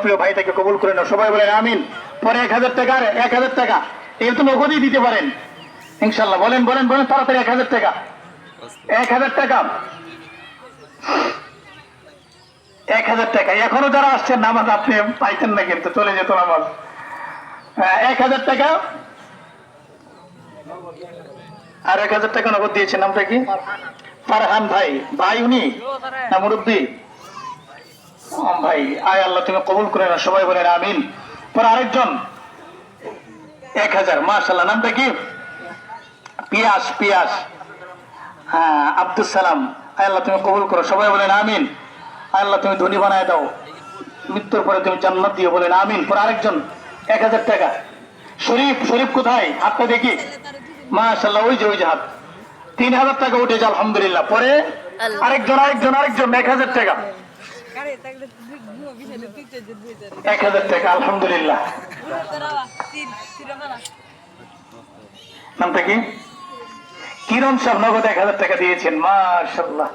প্রিয় ভাই থেকে কবুল করে নাও, সবাই বলেন আমিন। পরে 1000 টাকা, 1000 টাকা এই তো নগদই দিতে পারেন ইনশাল্লাহ। বলেন বলেন বলেন তাড়াতাড়ি 1000 টাকা, 1000 টাকা, 1000 টাকা। এখনো যারা আসছেন নামাজ আপনি পাইতেন না, কিন্তু চলে যেত নামাজ। 1000 টাকা আর 1000 টাকা নগদ দিয়েছেন। নামটা কি? ফারহান ভাই। ভাই উনি না মুরব্বী? ভাই আয় আল্লাহ তুমি কবুল করে না, সবাই বলেন আমিন। পরে আরেকজন 1000, মাশাআল্লাহ। নামটা কি? পিয়াস, পিয়াস। হ্যাঁ, আব্দুল সালাম। আয় আল্লাহ তুমি কবুল করো, সবাই বলেন আমিন। আয় আল্লাহ তুমি ধনী বানায় দাও, মৃত্যুর পরে তুমি জান্নাত দিও, বলেন আমিন। পরে আরেকজন 1000 টাকা। শরীফ, শরীফ কোথায়? হাতটা দেখি। মাশাআল্লাহ, ওই যে হাত। 3000 টাকা উঠেছে আলহামদুলিল্লাহ। পরে আরেকজন আরেকজন আরেকজন 1000 টাকা, 1000 টাকা আলহামদুলিল্লাহ। নামটা কি? কিরণ সাহেব নগদ 1000 টাকা দিয়েছেন, মাশাআল্লাহ।